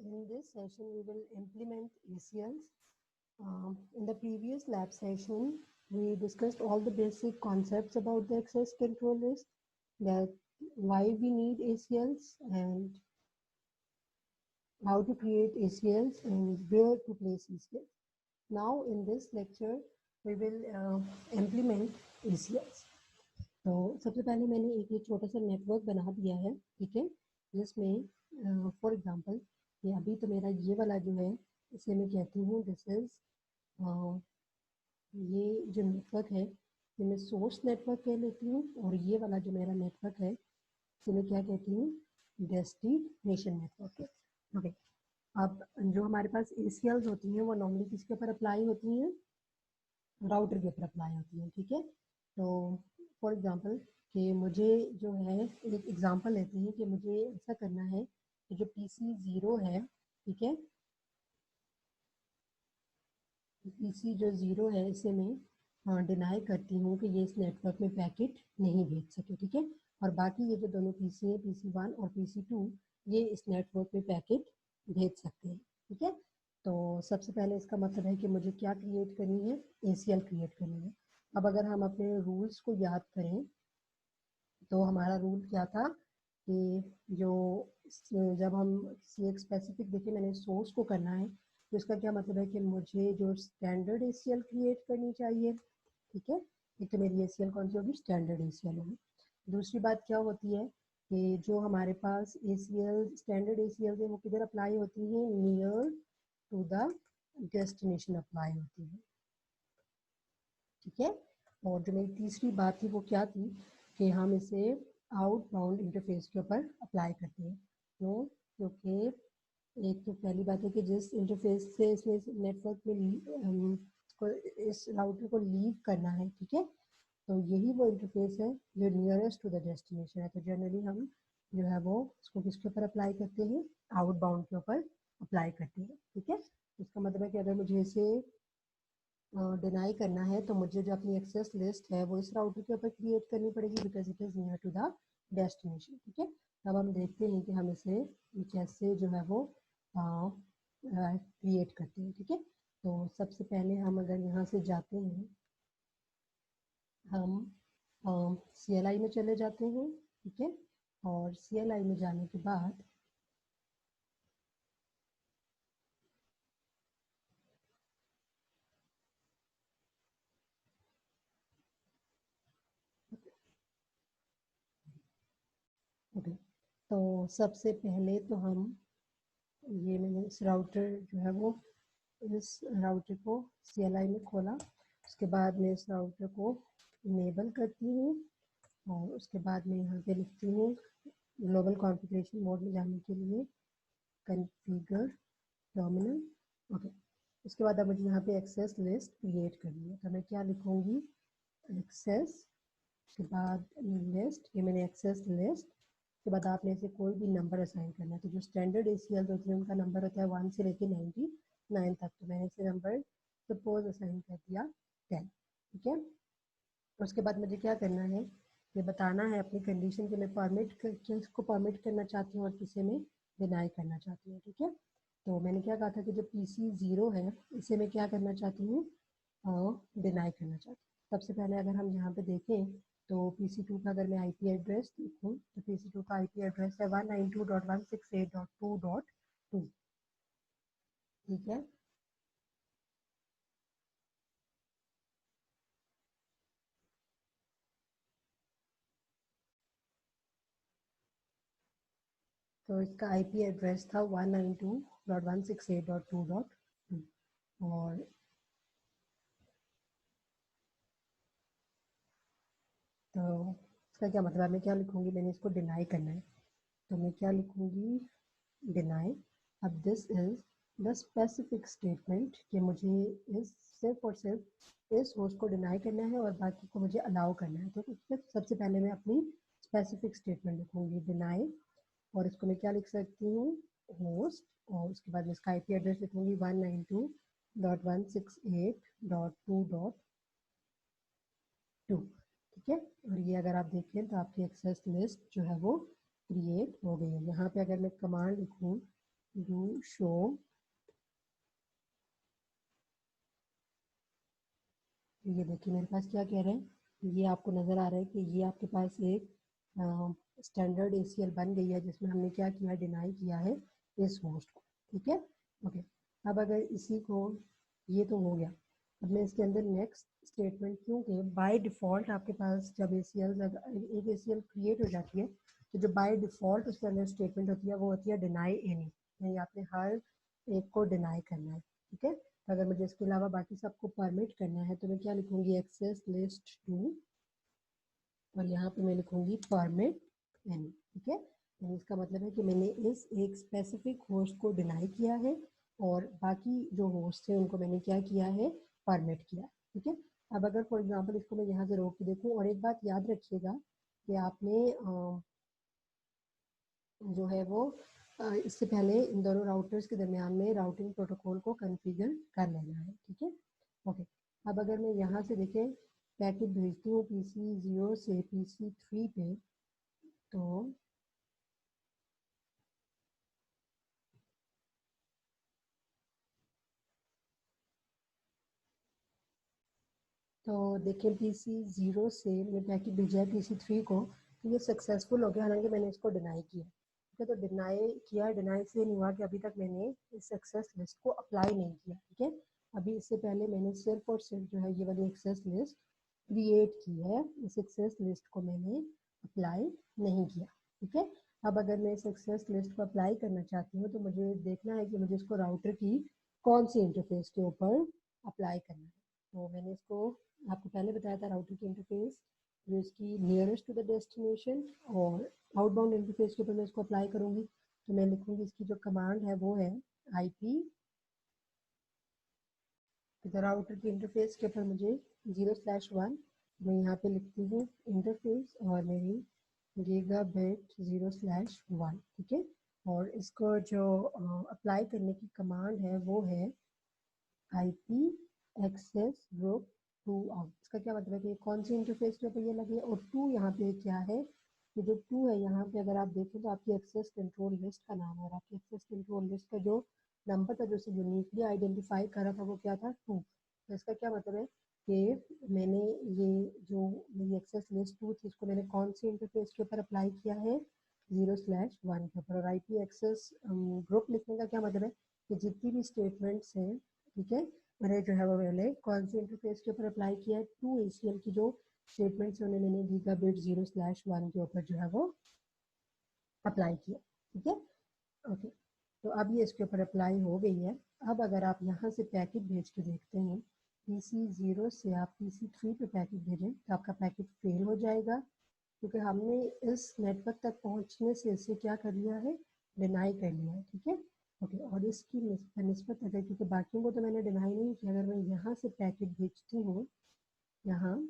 In this session, we will implement ACLs. In the previous lab session, we discussed all the basic concepts about the access control list, that why we need ACLs and how to create ACLs and where to place ACLs. Now, in this lecture, we will implement ACLs. तो सबसे पहले मैंने एक ये छोटा सा network बना दिया है, ठीक है, जिसमें फॉर एग्जांपल ये अभी तो मेरा ये वाला जो है इसे मैं कहती हूँ दिस इज ये जो नेटवर्क है ये मैं सोर्स नेटवर्क कह लेती हूँ, और ये वाला जो मेरा नेटवर्क है इसे मैं क्या कहती हूँ, डेस्टिनेशन नेटवर्क है। ओके, अब जो हमारे पास ACLs होती हैं वो नॉर्मली किसके ऊपर अप्लाई होती हैं, राउटर के ऊपर अप्लाई होती हैं, ठीक है। तो फॉर एग्जांपल कि मुझे जो है एक एग्जांपल लेते हैं कि मुझे ऐसा करना है कि जो PC 0 है, ठीक है, PC जो 0 है इसे मैं डिनाई करती हूँ कि ये इस नेटवर्क में पैकेट नहीं भेज सके, ठीक है, और बाकी ये जो दोनों PC हैं PC 1 और PC 2 ये इस नेटवर्क में पैकेट भेज सकते हैं, ठीक है। तो सबसे पहले इसका मतलब है कि मुझे क्या क्रिएट करनी है, ACL क्रिएट करनी है। अब अगर हम अपने रूल्स को याद करें तो हमारा रूल क्या था कि जो जब हम किसी एक स्पेसिफिक, देखिए मैंने सोर्स को करना है तो इसका क्या मतलब है कि मुझे जो स्टैंडर्ड ACL क्रिएट करनी चाहिए, ठीक है। एक तो मेरी ACL कौन सी होगी, स्टैंडर्ड ACL होगी। दूसरी बात क्या होती है कि जो हमारे पास ACL स्टैंडर्ड ACL है वो किधर अप्लाई होती है, near to the destination apply होती है, ठीक है। और जो मेरी तीसरी बात थी वो क्या थी कि हम इसे आउटबाउंड इंटरफेस के ऊपर अप्लाई करते हैं। क्यों? क्योंकि एक तो पहली बात है कि जिस इंटरफेस से इसमें नेटवर्क में इस राउटर को लीव करना है, ठीक है, तो यही वो इंटरफेस है जो नियरेस्ट टू द डेस्टिनेशन है। तो जनरली हम जो है वो इसको किसके ऊपर अप्लाई करते हैं, आउटबाउंड के ऊपर अप्लाई करते हैं, ठीक है। इसका मतलब है कि अगर मुझे इसे डिनाई करना है तो मुझे जो अपनी एक्सेस लिस्ट है वो इस राउटर के ऊपर क्रिएट करनी पड़ेगी because it is near to the destination, ठीक है। तब हम देखते हैं कि हम इसे कैसे जो है वो क्रिएट करते हैं, ठीक है। तो सबसे पहले हम अगर यहाँ से जाते हैं, हम CLI में चले जाते हैं, ठीक है, और CLI में जाने के बाद ओके, तो सबसे पहले तो हम ये मैंने इस राउटर जो है वो इस राउटर को CLI में खोला, उसके बाद मैं इस राउटर को इनेबल करती हूँ और उसके बाद मैं यहाँ पे लिखती हूँ ग्लोबल कॉन्फ़िगरेशन मोड में जाने के लिए कॉन्फ़िगर टर्मिनल। ओके, उसके बाद अब मुझे यहाँ पे एक्सेस लिस्ट क्रिएट करनी है, तो मैं क्या लिखूँगी, एक्सेस के बाद लिस्ट, ये मैंने एक्सेस लिस्ट के बाद आपने इसे कोई भी नंबर असाइन करना है। तो जो स्टैंडर्ड ACL होते हैं उनका नंबर होता है 1 से लेके 99 तक, तो मैंने इसे नंबर सपोज असाइन कर दिया 10, ठीक है। उसके बाद मुझे क्या करना है, ये बताना है अपनी कंडीशन कि मैं किसको परमिट करना चाहती हूँ और किसे मैं डिनाई करना चाहती हूँ, ठीक है। तो मैंने क्या कहा था कि जो PC 0 है इसे मैं क्या करना चाहती हूँ, डिनाई करना चाहती हूँ। सबसे पहले अगर हम यहाँ पे देखें तो PC 2 का अगर मैं IP एड्रेस लिखूँ तो PC 2 का IP एड्रेस है 192.168.2.2, ठीक है। तो इसका IP एड्रेस था 192.168.2.2, और तो इसका क्या मतलब है, मैं क्या लिखूँगी, मैंने इसको डिनाई करना है तो मैं क्या लिखूँगी, डिनाई। अब this is the specific statement कि मुझे इस सिर्फ और सिर्फ इस होस्ट को डिनाई करना है और बाकी को मुझे अलाउ करना है। तो सबसे पहले मैं अपनी स्पेसिफिक स्टेटमेंट लिखूँगी डिनाई, और इसको मैं क्या लिख सकती हूँ, होस्ट, और उसके बाद मैं इसका IP एड्रेस लिखूँगी 192.168.2.2, ठीक है। और ये अगर आप देखें तो आपकी एक्सेस लिस्ट जो है वो क्रिएट हो गई है। यहाँ पे अगर मैं कमांड लिखूँ डू शो ये देखिए मेरे पास क्या कह रहे हैं, ये आपको नज़र आ रहा है कि ये आपके पास एक स्टैंडर्ड ACL बन गई है जिसमें हमने क्या किया, डिनाई किया है इस होस्ट को, ठीक है। ओके, अब अगर इसी को, ये तो हो गया, अब मैं इसके अंदर नेक्स्ट स्टेटमेंट, क्योंकि बाय डिफ़ॉल्ट आपके पास जब एक ACL क्रिएट हो जाती है तो जो बाय डिफ़ॉल्ट उसके अंदर स्टेटमेंट होती है वो होती है डिनाई एनी, यानी आपने हर एक को डिनाई करना है, ठीक है। तो अगर मुझे इसके अलावा बाकी सबको परमिट करना है तो मैं क्या लिखूंगी, एक्सेस लिस्ट टू, और यहाँ पे मैं लिखूंगी परमिट एनी, ठीक है। यानी इसका मतलब है कि मैंने इस एक स्पेसिफिक होस्ट को डिनाई किया है और बाकी जो होस्ट है उनको मैंने क्या किया है, परमिट किया, ठीक है। अब अगर फॉर एग्जांपल इसको मैं यहाँ से रोक के देखूँ, और एक बात याद रखिएगा कि आपने जो है वो इससे पहले इन दोनों राउटर्स के दरमियान में राउटिंग प्रोटोकॉल को कॉन्फ़िगर कर लेना है, ठीक है। ओके, अब अगर मैं यहाँ से देखें पैकेट भेजती हूँ PC0 से PC3 पे, तो देखें PC0 से मैं पैकेट भेजा है PC3 को, तो ये सक्सेसफुल हो गया, हालांकि मैंने इसको डिनाई किया, ठीक है। तो डिनाई किया, डिनाई से नहीं हुआ कि अभी तक मैंने इस सक्सेस लिस्ट को अप्लाई नहीं किया, ठीक है। अभी इससे पहले मैंने सिर्फ और सिर्फ जो है ये वाली एक्सेस लिस्ट क्रिएट की है, इस एक्सेस लिस्ट को मैंने अप्लाई नहीं किया, ठीक है। अब अगर मैं इस एक्सेस लिस्ट को अप्लाई करना चाहती हूँ तो मुझे देखना है कि मुझे इसको राउटर की कौन सी इंटरफेस के ऊपर अप्लाई करना है। तो मैंने इसको आपको पहले बताया था, राउटर की इंटरफेस जो इसकी नियरेस्ट टू द डेस्टिनेशन, और आउटबाउंड इंटरफेस के ऊपर मैं इसको अप्लाई करूँगी तो मैं लिखूँगी, इसकी जो कमांड है वो है IP, तो राउटर की इंटरफेस के ऊपर मुझे 0/1 मैं यहाँ पे लिखती हूँ इंटरफेस और मेरी गीगाबिट 0/1, ठीक है। और इसको जो अप्लाई करने की कमांड है वो है IP एक्सेस ग्रुप 2 आउट। इसका क्या मतलब है कि कौन सी इंटरफेस के ऊपर ये लगे, और 2 यहाँ पे क्या है, ये जो 2 है यहाँ पे अगर आप देखें तो आपकी एक्सेस कंट्रोल लिस्ट का नाम है, और आपकी एक्सेस कंट्रोल लिस्ट का जो नंबर था जो उसे यूनिकली आइडेंटिफाई कर रहा था वो क्या था, 2। तो इसका क्या मतलब है कि मैंने ये जो मेरी एक्सेस लिस्ट 2 थी इसको मैंने कौन सी इंटरफेस के ऊपर अप्लाई किया है, 0/1 के ऊपर। और IP एक्सेस ग्रुप लिखने का क्या मतलब है कि जितनी भी स्टेटमेंट्स हैं, ठीक है, मैंने जो है वो मैंने कौन सी इंटरफेस के ऊपर अप्लाई किया है, 2 ACL की जो स्टेटमेंट्स हैं उन्हें मैंने गीगाबिट 0/1 के ऊपर जो है वो अप्लाई किया, ठीक है। ओके, तो अब ये इसके ऊपर अप्लाई हो गई है। अब अगर आप यहाँ से पैकेट भेज के देखते हैं, PC0 से आप PC3 पे पैकेट भेजें तो आपका पैकेट फेल हो जाएगा, क्योंकि हमने इस नेटवर्क तक पहुँचने से इसे क्या कर लिया है, डिनाई कर लिया है, ठीक है। ओके, और इसकी निस्बत अगर, क्योंकि बाकियों को तो मैंने डिनाई नहीं किया, अगर मैं यहाँ से पैकेट भेजती हूँ यहाँ,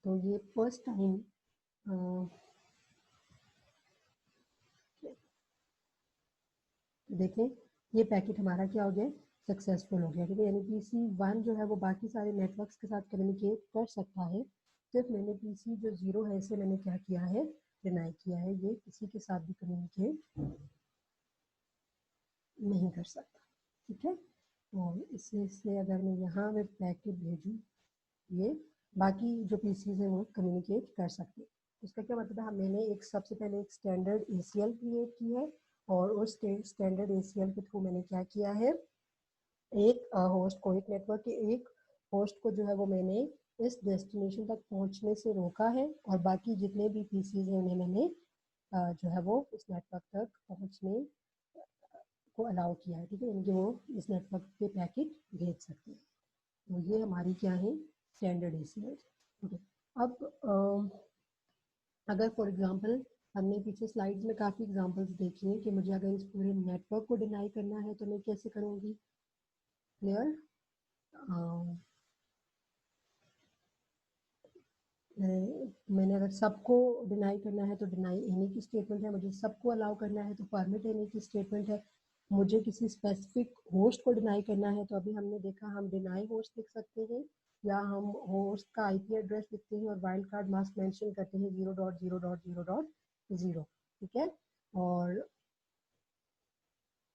तो ये फर्स्ट टाइम देखें ये पैकेट हमारा क्या हो गया, सक्सेसफुल हो गया, ठीक है। यानी PC1 जो है वो बाकी सारे नेटवर्क्स के साथ कम्युनिकेट कर सकता है, सिर्फ मैंने PC जो 0 है इसे मैंने क्या किया है, डिनाई किया है, ये किसी के साथ भी कम्युनिकेट नहीं कर सकता, ठीक है। और इससे अगर मैं यहाँ में पैकेट भेजूँ, ये बाकी जो पीसीज हैं वो कम्युनिकेट कर सकते हैं। इसका क्या मतलब है, मैंने एक सबसे पहले एक स्टैंडर्ड ACL क्रिएट की है, और उस स्टैंडर्ड ACL के थ्रू मैंने क्या किया है, एक होस्ट को, एक नेटवर्क के एक होस्ट को जो है वो मैंने इस डेस्टिनेशन तक पहुंचने से रोका है, और बाकी जितने भी पीसीज हैं उन्हें मैंने जो है वो इस नेटवर्क तक पहुंचने को अलाउ किया है, ठीक है, यानी कि वो इस नेटवर्क पे पैकेट भेज सकते हैं। तो ये हमारी क्या है, स्टैंडर्ड ACL। ओके, अब अगर फॉर एग्जांपल हमने पीछे स्लाइड्स में काफ़ी एग्जांपल्स देखी हैं कि मुझे अगर इस पूरे नेटवर्क को डिनाई करना है तो मैं कैसे करूँगी, क्लियर। मैंने अगर सबको डिनाई करना है तो डिनाई एनी की स्टेटमेंट है, मुझे सबको अलाउ करना है तो परमिट एनी की स्टेटमेंट है, मुझे किसी स्पेसिफिक होस्ट को डिनाई करना है तो अभी हमने देखा हम डिनाई होस्ट लिख सकते हैं, या हम होस्ट का IP एड्रेस लिखते हैं और वाइल्ड कार्ड मास्क मेंशन करते हैं 0.0.0.0, ठीक है। और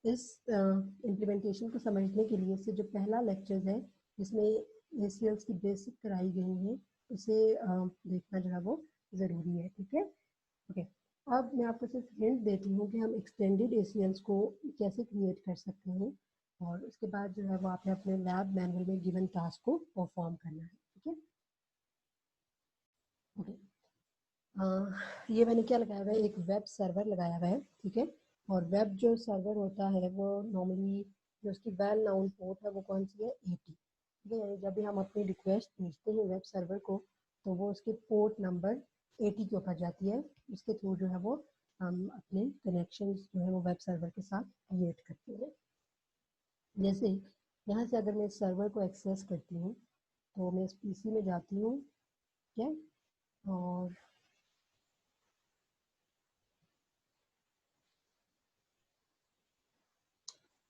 इस इम्प्लीमेंटेशन को समझने के लिए इससे जो पहला लेक्चर है जिसमें ACLs की बेसिक कराई गई है उसे देखना जो है वो ज़रूरी है, ठीक है। ओके, अब मैं आपको सिर्फ हिंट देती हूँ कि हम एक्सटेंडेड ACLs को कैसे क्रिएट कर सकते हैं और उसके बाद जो है वो आपने अपने लैब मैनुअल में गिवन टास्क को परफॉर्म करना है, ठीक है। ओके, ये मैंने क्या लगाया हुआ है, एक वेब सर्वर लगाया हुआ है, ठीक है। और वेब जो सर्वर होता है वो नॉर्मली जो उसकी वेल नाउन पोर्ट है वो कौन सी है, 80, ठीक है। यानी जब भी हम अपनी रिक्वेस्ट भेजते हैं वेब सर्वर को तो वो उसके पोर्ट नंबर 80 के ऊपर जाती है, उसके थ्रू जो है वो हम अपने कनेक्शन जो है वो वेब सर्वर के साथ क्रिएट करते हैं। जैसे यहाँ से अगर मैं इस सर्वर को एक्सेस करती हूँ तो मैं इस PC में जाती हूँ, ठीक है। और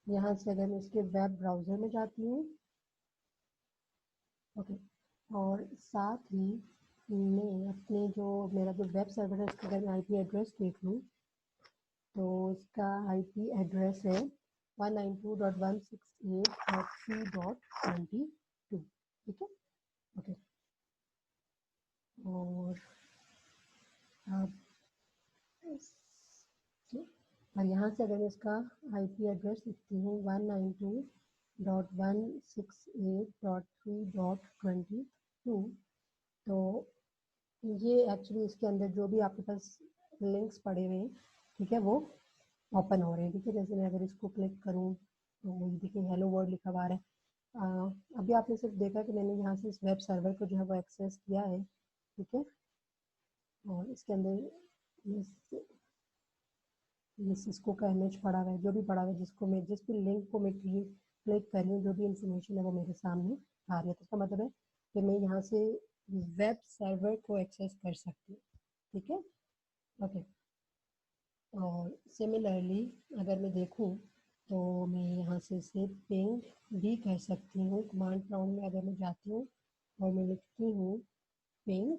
यहाँ से अगर मैं इसके वेब ब्राउज़र में जाती हूँ, ओके, और साथ ही मैं अपने जो मेरा जो वेब सर्वर है उसका अगर मैं IP एड्रेस देख लूँ तो इसका IP एड्रेस है 192.168.3.22, ठीक है। ओके, और अब और यहाँ से अगर मैं इसका IP एड्रेस लिखती हूँ 192.168.3.22, तो ये एक्चुअली इसके अंदर जो भी आपके पास लिंक्स पड़े हुए हैं, ठीक है, वो ओपन हो रहे हैं, ठीक है। जैसे मैं अगर इसको क्लिक करूँ तो ये देखिए हेलो वर्ल्ड लिखा हुआ है। अभी आपने सिर्फ देखा कि मैंने यहाँ से इस वेब सर्वर को जो है वो एक्सेस किया है, ठीक है। और इसके अंदर ये सिस्को का इमेज पड़ा हुआ है, जो भी पड़ा हुआ है जिसको मैं जिस भी लिंक को मैं क्लिक कर रही हूँ जो भी इंफॉर्मेशन है वो मेरे सामने आ रही है, तो इसका मतलब है कि मैं यहाँ से वेब सर्वर को एक्सेस कर सकती हूँ, ठीक है। ओके, और सिमिलरली अगर मैं देखूँ तो मैं यहाँ से इसे पिंग भी कर सकती हूँ। कमांड प्रॉम्प्ट में अगर मैं जाती हूँ और मैं लिखती हूँ पिंग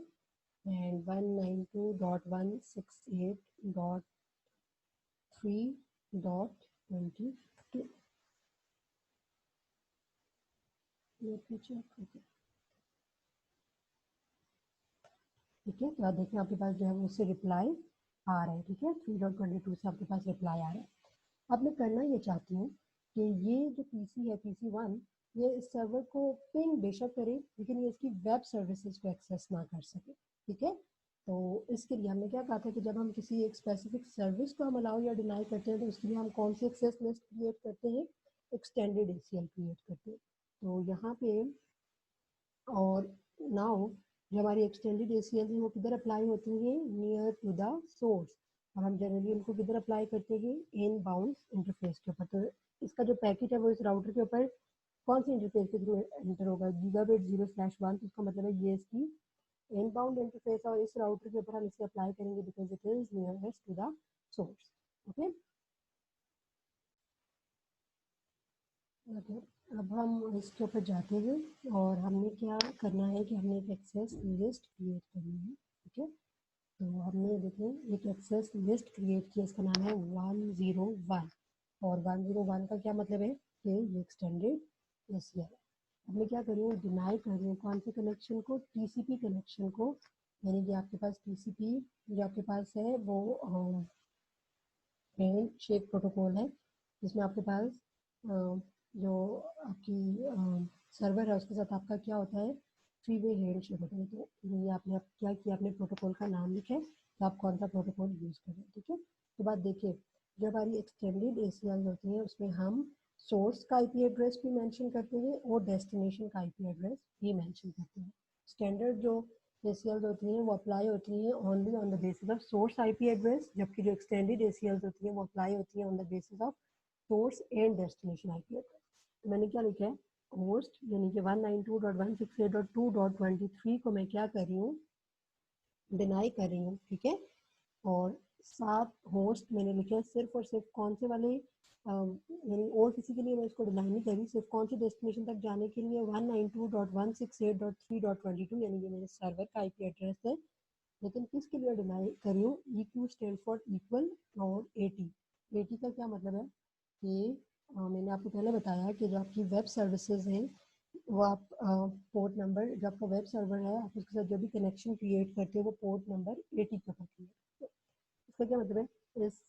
एंड 192.168.3.22, ठीक है। तो आप देखें आपके पास जो है उससे रिप्लाई आ रहा है, ठीक है। 3.22 से आपके पास रिप्लाई आ रहा है। अब मैं करना ये चाहती हूँ कि ये जो PC है PC1, ये इस सर्वर को पिंग बेशक करे लेकिन ये इसकी वेब सर्विसेज को एक्सेस ना कर सके, ठीक है। तो इसके लिए हमने क्या कहा था कि जब हम किसी एक स्पेसिफिक सर्विस को हम अलाउ या डिनाई करते हैं तो उसके लिए हम कौन सी एक्सेस लिस्ट क्रिएट करते हैं, एक्सटेंडेड ACL क्रिएट करते हैं। तो यहाँ पे और नाउ जो हमारी एक्सटेंडेड ACL है वो किधर अप्लाई होती है, नियर टू द सोर्स, और हम जनरली उनको किधर अप्लाई करते हैं, इन बाउंड इंटरफेस के ऊपर। तो इसका जो पैकेट है वो इस राउटर के ऊपर कौन सी इंटरफेस के थ्रू एंटर होगा, गीगाबिट 0/1, तो इसका मतलब है ये इसकी इन बाउंड इंटरफेस और इस राउटर के ऊपर हम इसे अप्लाई करेंगे because it is nearest to the source, okay. अब हम इसके ऊपर जाते हैं और हमने क्या करना है कि हमने एक एक्सेस लिस्ट क्रिएट करनी है, ठीक है। तो हमने देखें एक एक्सेस लिस्ट क्रिएट किया, इसका नाम है 101, और 101 का क्या मतलब है कि ये एक्सटेंडेड ACL है। अब मैं क्या कर रही हूँ, डिनाई कर रही हूँ कौन से कनेक्शन को, TCP कनेक्शन को, यानी कि आपके पास TCP जो आपके पास है वो हैंड शेक प्रोटोकॉल है, जिसमें आपके पास जो आपकी सर्वर है उसके साथ आपका क्या होता है, थ्री वे हैंड शेक होता है। तो ये आपने क्या किया, अपने प्रोटोकॉल का नाम लिखे तो आप कौन सा प्रोटोकॉल यूज़ कर रहे हैं, ठीक है। तो बात देखिए, जो हमारी एक्सटेंडेड ACL होती है उसमें हम सोर्स का IP एड्रेस भी मेंशन करते हैं और डेस्टिनेशन का IP एड्रेस भी मेंशन करते हैं। स्टैंडर्ड जो ACLs होती हैं वो अप्लाई होती हैं only on the basis of source IP address, जबकि जो एक्सटेंडेड ACLs होती हैं वो अप्लाई होती हैं on the basis of source and destination IP address. तो मैंने क्या लिखा है, होस्ट यानी कि 192.168.2.23 को मैं क्या कर रही हूँ, डिनाई कर रही हूँ, ठीक है। और साथ होस्ट मैंने लिखा है सिर्फ और सिर्फ कौन से वाले यानी और किसी के लिए मैं इसको डिनाई नहीं करी, सिर्फ कौन सी डेस्टिनेशन तक जाने के लिए 192.168.3.22, यानी ये मेरे सर्वर का IP एड्रेस है। लेकिन किसके लिए डिनाई करी हूँ, EQ स्टैंड फॉर इक्वल, और 80 का क्या मतलब है कि मैंने बताया कि जो आपकी वेब सर्विसेज हैं वो आप पोर्ट नंबर, जो आपका वेब सर्वर है आप उसके साथ जो भी कनेक्शन क्रिएट करते हो वो पोर्ट नंबर 80 के ऊपर क्रिएट करते हो। इसका क्या मतलब है इस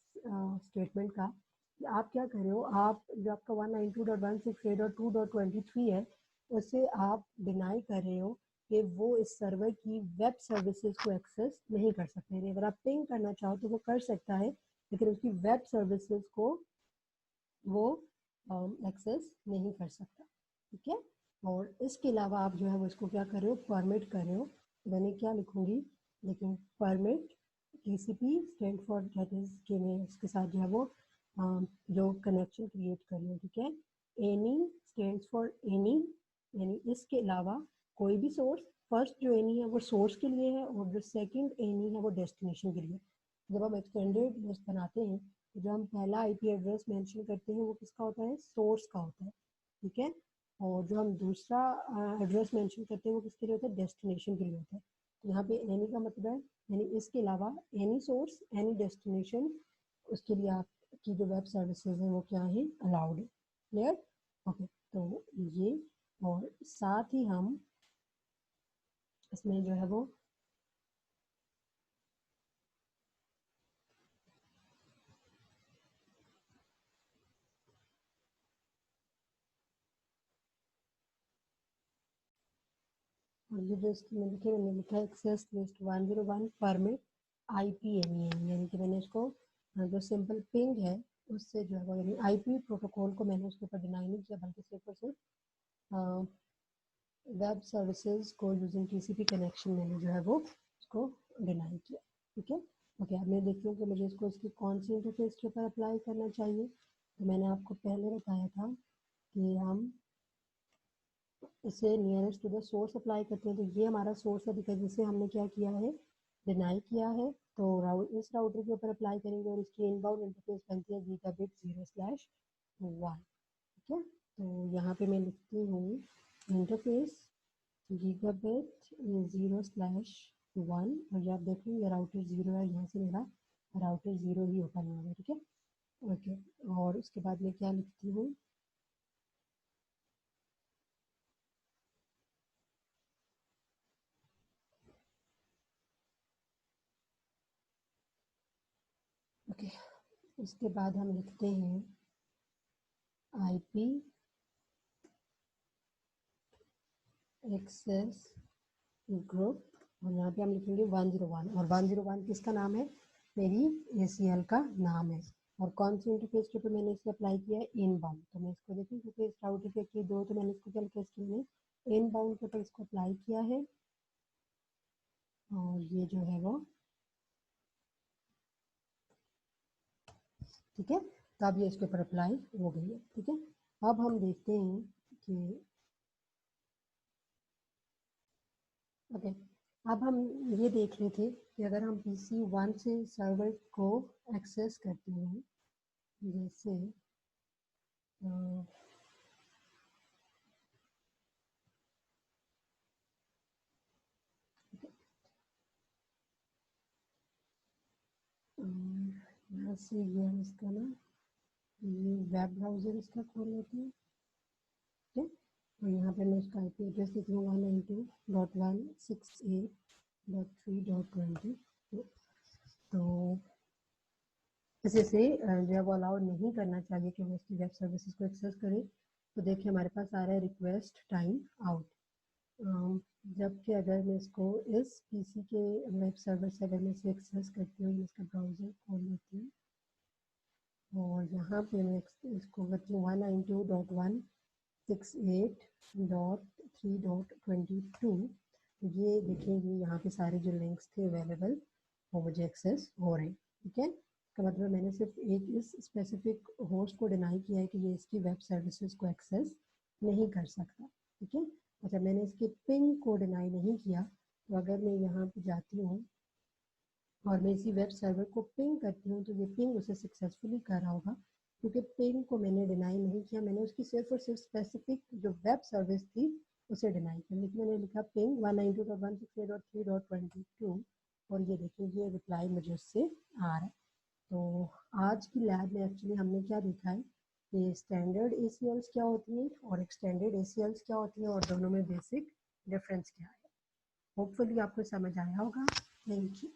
स्टेटमेंट का, आप क्या कर रहे हो, आप जो आपका 192.168.2.23 है उसे आप डिनाई कर रहे हो कि वो इस सर्वर की वेब सर्विसेज को एक्सेस नहीं कर सकते। अगर आप पिंग करना चाहो तो वो कर सकता है, लेकिन उसकी वेब सर्विसेज को वो एक्सेस नहीं कर सकता। ठीक है, और इसके अलावा आप जो है वो इसको क्या कर रहे हो, परमिट कर रहे हो। मैंने क्या लिखूंगी, लेकिन permit TCP stand for that is कि मैं इसके साथ जो है वो जो कनेक्शन क्रिएट कर रही हूँ। ठीक है, एनी स्टैंड फॉर एनी, यानी इसके अलावा कोई भी सोर्स। फर्स्ट जो एनी है वो सोर्स के लिए है और जो सेकंड एनी है वो डेस्टिनेशन के लिए। जब हम एक्सटेंडेड लिस्ट बनाते हैं तो जो हम पहला IP एड्रेस मेंशन करते हैं वो किसका होता है, सोर्स का होता है। ठीक है, और जो हम दूसरा एड्रेस मेंशन करते हैं वो किसके लिए होता है, डेस्टिनेशन के लिए होता है। तो यहाँ पे एनी का मतलब है यानी इसके अलावा एनी सोर्स एनी डेस्टिनेशन, उसके लिए आपकी जो वेब सर्विसेज है वो क्या है, अलाउड है। Clear, okay. तो ये, और साथ ही हम इसमें जो है वो और ये जो इसकी मैंने लिखा है एक्सेस लिस्ट 101 परमिट IPMEN, यानी कि मैंने इसको जो सिंपल पिंग है उससे जो है वो, यानी IP प्रोटोकॉल को मैंने उसके ऊपर डिनाई नहीं किया, बल्कि सिर्फ और सिर्फ वेब सर्विसेज को यूजिंग TCP कनेक्शन मैंने जो है वो उसको डिनाई किया। ठीक है, ओके। अब मैं देखती हूँ कि मुझे इसको इसकी कौन सी इंटरफेस के ऊपर अप्लाई करना चाहिए। तो मैंने आपको पहले बताया था कि हम इसे nearest to the source apply करते हैं। तो ये हमारा सोर्स है, बिकॉज इसे हमने क्या किया है, डिनाई किया है। तो इस राउटर के ऊपर अप्लाई करेंगे और इसकी इनबाउंड इंटरफेस बनती है गीगाबिट 0/1। ठीक है, तो यहाँ पे मैं लिखती हूँ इंटरफेस गीगाबिट 0/1, और ये आप देख लो ये राउटर 0 है, यहाँ से मेरा राउटर 0 ही ओपन हुआ है। ठीक है, ओके। और उसके बाद मैं क्या लिखती हूँ, ओके। उसके बाद हम लिखते हैं IP एक्सेस ग्रुप, और यहाँ पे हम लिखेंगे 101, और 101 किसका नाम है, मेरी ACL का नाम है। और कौन सी इंटरफेस के ऊपर मैंने इसे अप्लाई किया है, इनबाउंड। तो मैं इसको देखूँ क्योंकि इस राउटर के की दो, तो मैंने इसको क्या लिखा है, इसके मैंने इनबाउंड के ऊपर इसको अप्लाई किया है। और ये जो है वो, ठीक है, तो अब ये इसके ऊपर अप्लाई हो गई है। ठीक है, अब हम देखते हैं कि ओके, अब हम ये देख रहे थे कि अगर हम PC1 से सर्वर को एक्सेस करते हैं, जैसे यहाँ से ये हम इसका ना, ये वेब ब्राउजर इसका खोल लेते हैं। ठीक है, और यहाँ पे मैं इसका IP एड्रेस लिख लूँगा 192.168.3.20। तो इसे जब अलाउड नहीं करना चाहिए कि वो इसकी वेब सर्विसेज को एक्सेस करें, तो देखिए हमारे पास आ रहा है रिक्वेस्ट टाइम आउट। जबकि अगर मैं इसको इस PC के वेब सर्वर से अगर मैं इसे एक्सेस करती हूँ, इसका ब्राउज़र खोल लेती हूँ और यहाँ पे मैं इसको करती हूँ 192.168.3.22। ये देखेंगे यहाँ पे सारे जो लिंक्स थे अवेलेबल वो मुझे एक्सेस हो रहे हैं। ठीक है, इसका मतलब मैंने सिर्फ एक इस स्पेसिफिक होस्ट को डिनाई किया है कि ये इसकी वेब सर्विसेज को एक्सेस नहीं कर सकता। ठीक है, अच्छा, मैंने इसके पिंग को डिनाई नहीं किया। तो अगर मैं यहाँ पे जाती हूँ और मैं इसी वेब सर्वर को पिंग करती हूँ तो ये पिंग उसे सक्सेसफुली कर रहा होगा, क्योंकि पिंग को मैंने डिनाई नहीं किया, मैंने उसकी सिर्फ और सिर्फ स्पेसिफिक जो वेब सर्विस थी उसे डिनाई किया। लेकिन मैंने लिखा पिंग 192.168.3.22 और ये देखिए ये रिप्लाई मुझे उससे आ रहा है। तो आज की लैब में एक्चुअली हमने क्या देखा है कि स्टैंडर्ड ACLs क्या होती है और एक्सटेंडेड ACLs क्या होती है और दोनों में बेसिक डिफरेंस क्या है। होपफुली आपको समझ आया होगा। Thank you.